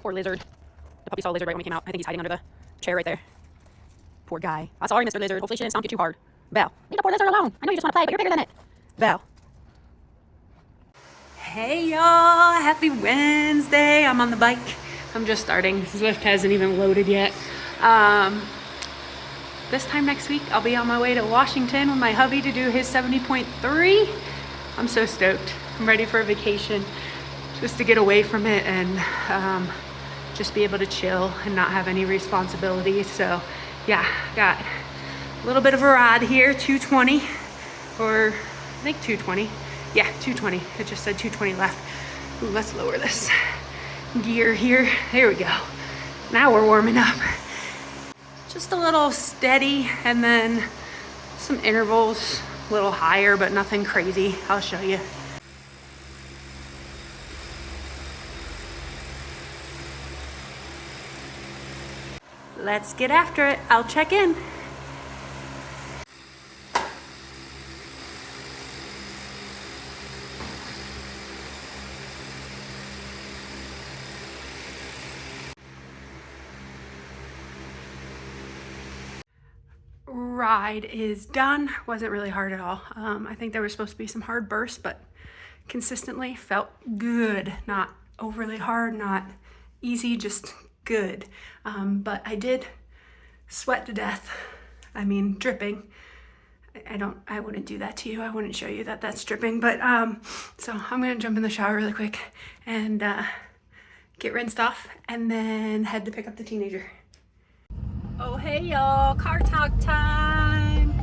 Poor lizard. The puppy saw a lizard right when he came out. I think he's hiding under the chair right there. Poor guy. I'm sorry, Mr. Lizard. Hopefully she didn't stomp you too hard. Val, leave the poor lizard alone. I know you just want to play, but you're bigger than it. Val. Hey y'all, happy Wednesday. I'm on the bike. I'm just starting. Zwift hasn't even loaded yet. This time next week, I'll be on my way to Washington with my hubby to do his 70.3. I'm so stoked. I'm ready for a vacation, just to get away from it and just be able to chill and not have any responsibilities. So yeah, got a little bit of a ride here, 220, or I think 220. Yeah, 220. It just said 220 left. Ooh, let's lower this gear here. There we go. Now we're warming up. Just a little steady and then some intervals, a little higher, but nothing crazy. I'll show you. Let's get after it. I'll check in. Ride is done. Wasn't really hard at all. I think there was supposed to be some hard bursts, but consistently felt good. Not overly hard, not easy, just good. But I did sweat to death. I mean, dripping. I wouldn't do that to you. I wouldn't show you that that's dripping, but so I'm gonna jump in the shower really quick and get rinsed off and then head to pick up the teenager. Oh, hey y'all, car talk time.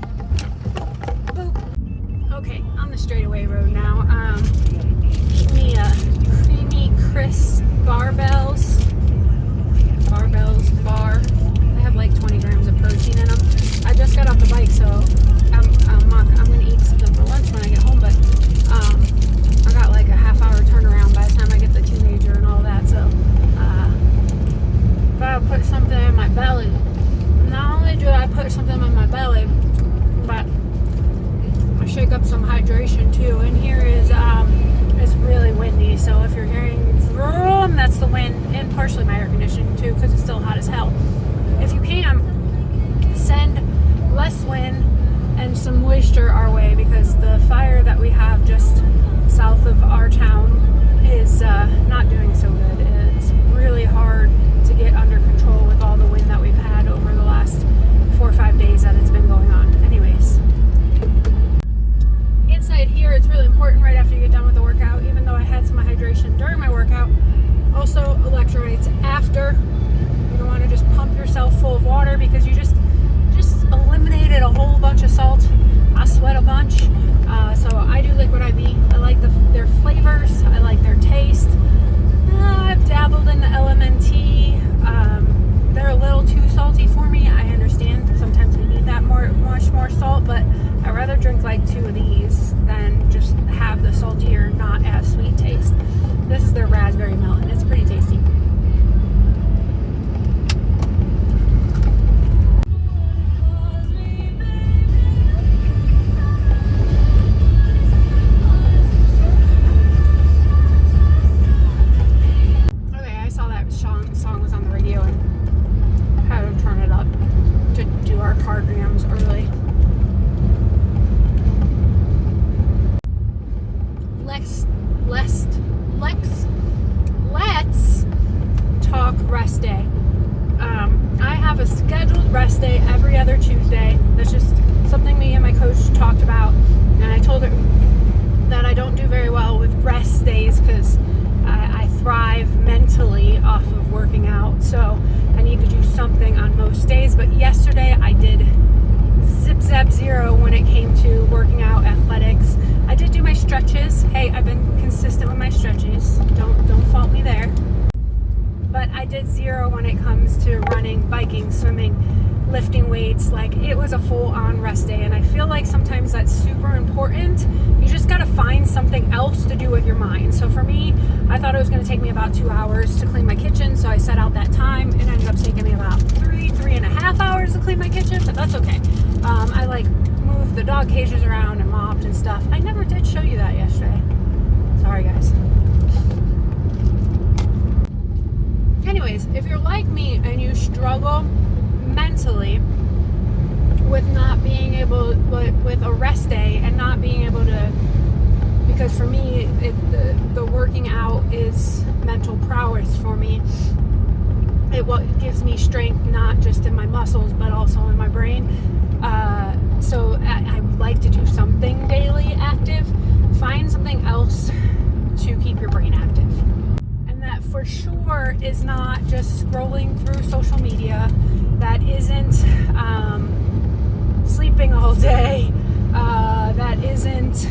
Boop. Okay, on the straightaway road now. Eat me a creamy, crisp barbells bar. They have like 20 grams of protein in them. I just got off the bike, so I'm gonna eat something for lunch when I get home, but I got like a half-hour turnaround by the time I get the teenager and all that, so gotta put something in my belly. Not only do I put something in my belly, but I shake up some hydration too. And here is it's really windy, so if you're hearing vroom, that's the wind, and partially my air conditioning too, because it's still hot as hell. If you can, send less wind and some moisture our way, because the fire that we have just south of our town is not doing so good. It's really hard to get under control with all the wind that we've had over the last 4 or 5 days that it's been going on. Anyways, inside here, it's really important right after you get done with the workout, even though I had some hydration during my workout, also electrolytes after. You don't want to just pump yourself full of water because you just eliminated a whole bunch of salt. I sweat a bunch, so I do liquid IV. I like their flavors. I like their taste. I've dabbled in the LMNT. They're a little too salty for me. I understand. Sometimes we need that much more salt, but I'd rather drink like 2 of these than just have the saltier, not as sweet taste. This is their raspberry melon. It's pretty tasty. Song was on the radio and had to turn it up to do our cardiograms early. Let's talk rest day. I have a scheduled rest day every other Tuesday. That's just something me and my coach talked about, and I told her that I don't do very well with rest days because I thrive mentally off of working out, so I need to do something on most days. But yesterday I did zip zero when it came to working out, athletics. I did do my stretches. Hey, I've been consistent with my stretches. Don't fault me there. But I did 0 when it comes to running, biking, swimming, lifting weights. Like, it was a full-on rest day, and I feel like sometimes that's super important. You just gotta find something else to do with your mind. So for me, I thought it was gonna take me about 2 hours to clean my kitchen, so I set out that time. It ended up taking me about 3.5 hours to clean my kitchen, but that's okay. I like moved the dog cages around and mopped and stuff. I never did show you that yesterday. Sorry, guys. anyways, if you're like me and you struggle mentally with not being able, with a rest day and not being able to, because for me, the working out is mental prowess for me. It gives me strength, not just in my muscles, but also in my brain. So I would like to do something daily active. Find something else to keep your brain active. And that for sure is not just scrolling through social media. That isn't sleeping all day. That isn't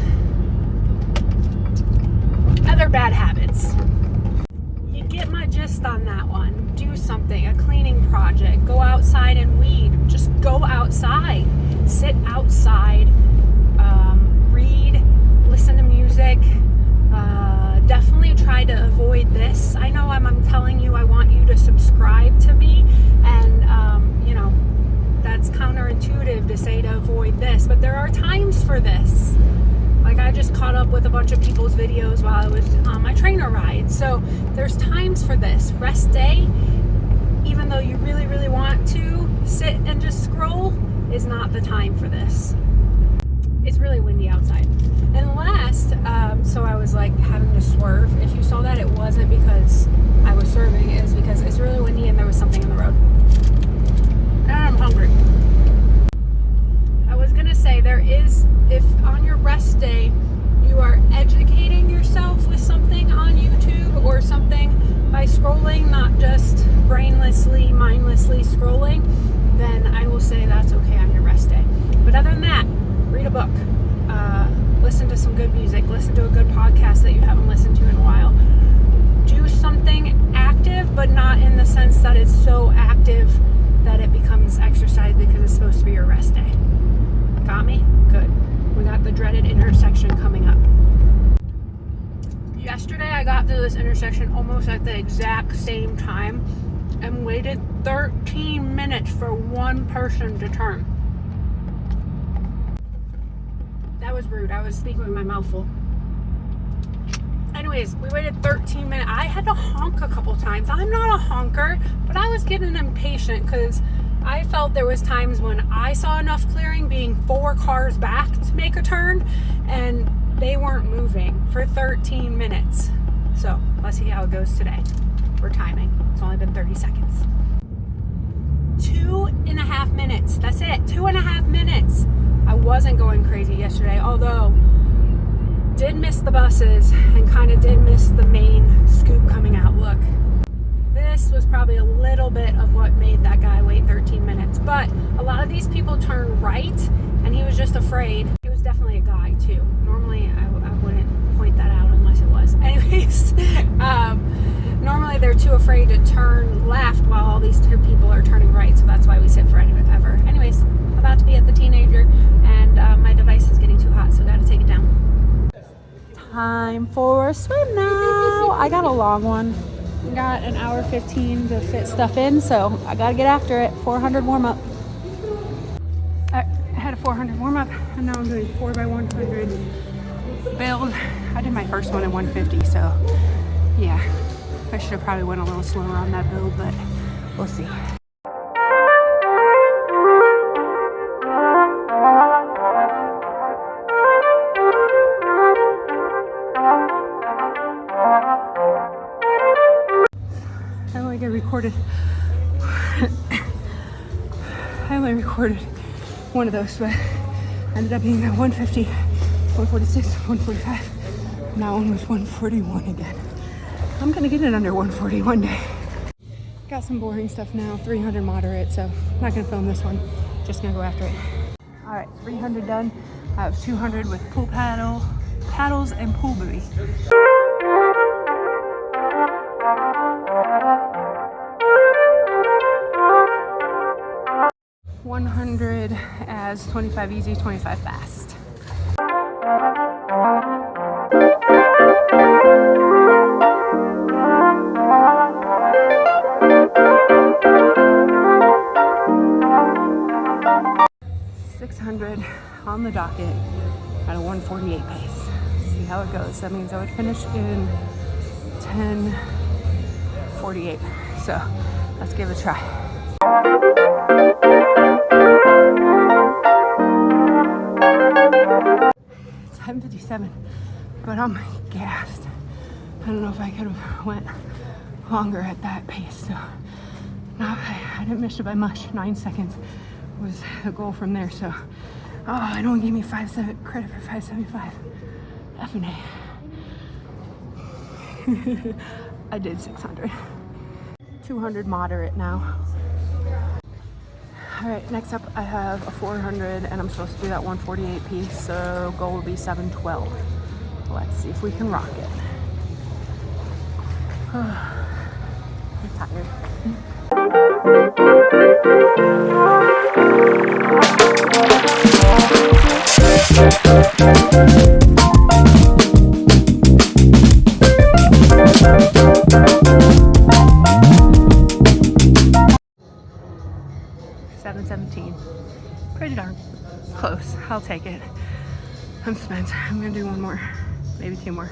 other bad habits. You get my gist on that one. Do something, a cleaning project. Go outside and weed. Just go outside. Sit outside. Read. Listen to music. Definitely try to avoid this. I know I'm telling you I want you to subscribe to me, and that's counterintuitive to say to avoid this, but there are times for this. Like, I just caught up with a bunch of people's videos while I was on my trainer ride. So there's times for this. Rest day, even though you really, really want to sit and just scroll, is not the time for this. It's really windy outside. And last, so I was like having to swerve. If you saw that, it wasn't because I was swerving. It was because it's really windy and there was something in the road. And I'm hungry. I was gonna say, there is, if on your rest day you are educating yourself with something on YouTube or something by scrolling, not just brainlessly, mindlessly scrolling, then I will say that's okay on your rest day. But other than that, read a book, listen to some good music, listen to a good podcast that you haven't listened to in a while. Do something active, but not in the sense that it's so active that it becomes exercise because it's supposed to be your rest day. Got me? Good. We got the dreaded intersection coming up. Yesterday I got to this intersection almost at the exact same time and waited 13 minutes for one person to turn. That was rude. I was speaking with my mouth full. Anyways, we waited 13 minutes. I had to honk a couple times. I'm not a honker, but I was getting impatient because I felt there was times when I saw enough clearing being 4 cars back to make a turn, and they weren't moving for 13 minutes. So let's see how it goes today. We're timing. It's only been 30 seconds. 2.5 minutes. That's it. 2.5 minutes. I wasn't going crazy yesterday, although did miss the buses and kind of did miss the main scoop coming out. Look, this was probably a little bit of what made that guy wait 13 minutes. But a lot of these people turn right, and he was just afraid. He was definitely a guy too. Normally I wouldn't point that out unless it was. Anyways, normally they're too afraid to turn left while all these two people are turning right. So that's why we sit forever. Anyways, about to be at the teenager, and my device is getting too hot, so gotta take it down. Time for a swim now. I got a long one. Got an hour 15 to fit stuff in, so I gotta get after it. 400 warm up. I had a 400 warm up, and now I'm doing 4x100 build. I did my first one at 150, so yeah, I should have probably went a little slower on that build, but we'll see. I only recorded one of those, but ended up being at 150, 146, 145. Now one was 141 again. I'm gonna get it under 140 one day. Got some boring stuff now, 300 moderate, so I'm not gonna film this one. Just gonna go after it. All right, 300 done. I have 200 with pool paddles and pool buoy. 100 as 25 easy, 25 fast. On the docket at a 148 pace. See how it goes. That means I would finish in 10:48. So let's give it a try. It's 10:57, but I'm gassed. I don't know if I could have went longer at that pace. So no, I didn't miss it by much. 9 seconds was the goal from there. So I don't give me credit for 5:75. F&A. I did 600. 200 moderate now. All right, next up I have a 400 and I'm supposed to do that 148 piece, so goal will be 712. Let's see if we can rock it. I'm tired. 7:17. Pretty darn close. I'll take it. I'm spent. I'm gonna do one more, maybe two more,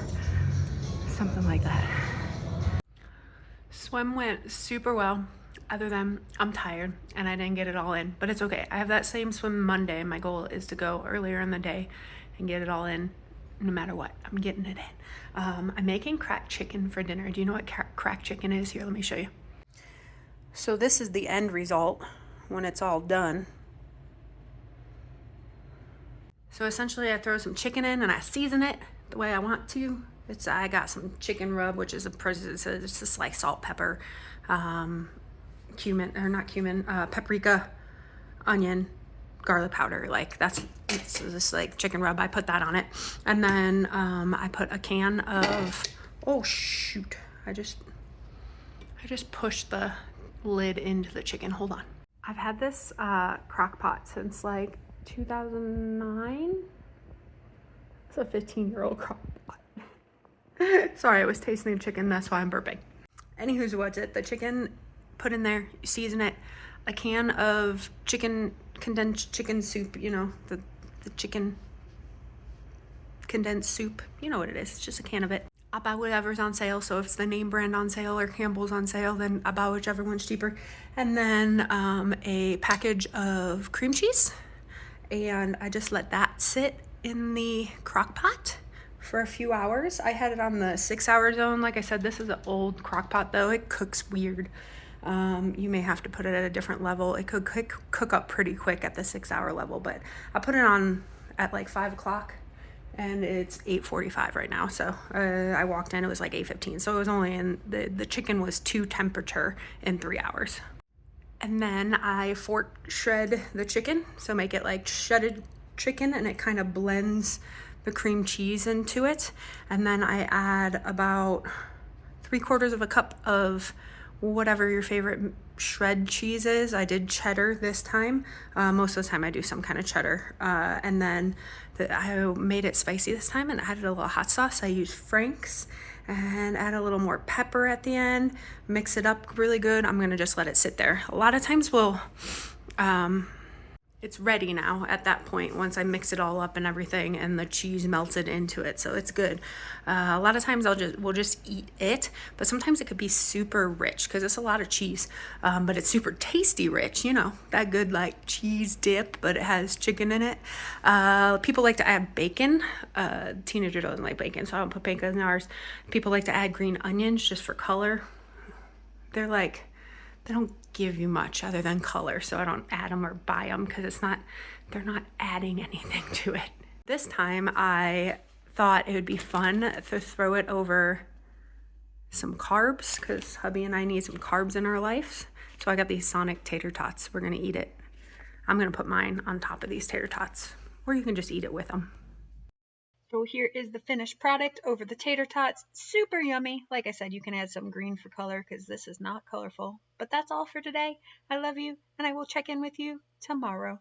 something like that. Swim went super well, other than I'm tired and I didn't get it all in, but it's okay. I have that same swim Monday. My goal is to go earlier in the day and get it all in no matter what. I'm getting it in. I'm making cracked chicken for dinner. Do you know what cracked chicken is? Here, let me show you. So this is the end result when it's all done. So essentially I throw some chicken in and I season it the way I want to. I got some chicken rub, which is it's just like salt, pepper, cumin, or not cumin, paprika, onion, garlic powder. Like it's just like chicken rub. I put that on it. And then I put a can of, oh shoot, I just pushed the lid into the chicken. Hold on. I've had this crock pot since like 2009. It's a 15-year-old crock pot. Sorry, I was tasting the chicken, that's why I'm burping. Anywho's what's it, the chicken, put in there, you season it, a can of condensed chicken soup, you know, the chicken condensed soup, you know what it is, it's just a can of it. I buy whatever's on sale, so if it's the name brand on sale or Campbell's on sale, then I buy whichever one's cheaper. And then a package of cream cheese, and I just let that sit in the crock pot for a few hours. I had it on the 6-hour zone. Like I said, this is an old crock pot though. It cooks weird. You may have to put it at a different level. It could cook up pretty quick at the 6-hour level, but I put it on at like 5 o'clock and it's 8:45 right now. So I walked in, it was like 8:15. So it was only in, the chicken was to temperature in 3 hours. And then I fork shred the chicken. So make it like shredded chicken, and it kind of blends the cream cheese into it. And then I add about 3/4 of a cup of whatever your favorite shred cheese is. I did cheddar this time. Most of the time I do some kind of cheddar. And then I made it spicy this time and added a little hot sauce. I used Frank's and add a little more pepper at the end. Mix it up really good. I'm gonna just let it sit there. A lot of times it's ready now at that point once I mix it all up and everything and the cheese melted into it, so it's good. A lot of times we'll just eat it, but sometimes it could be super rich because it's a lot of cheese, but it's super tasty rich, you know, that good like cheese dip, but it has chicken in it. People like to add bacon. Teenager doesn't like bacon, so I don't put bacon in ours. People like to add green onions just for color. They don't give you much other than color, so I don't add them or buy them because they're not adding anything to it. This time I thought it would be fun to throw it over some carbs because hubby and I need some carbs in our life. So I got these Sonic tater tots. We're gonna eat it. I'm gonna put mine on top of these tater tots, or you can just eat it with them. So here is the finished product over the tater tots. Super yummy. Like I said, you can add some green for color because this is not colorful. But that's all for today. I love you, and I will check in with you tomorrow.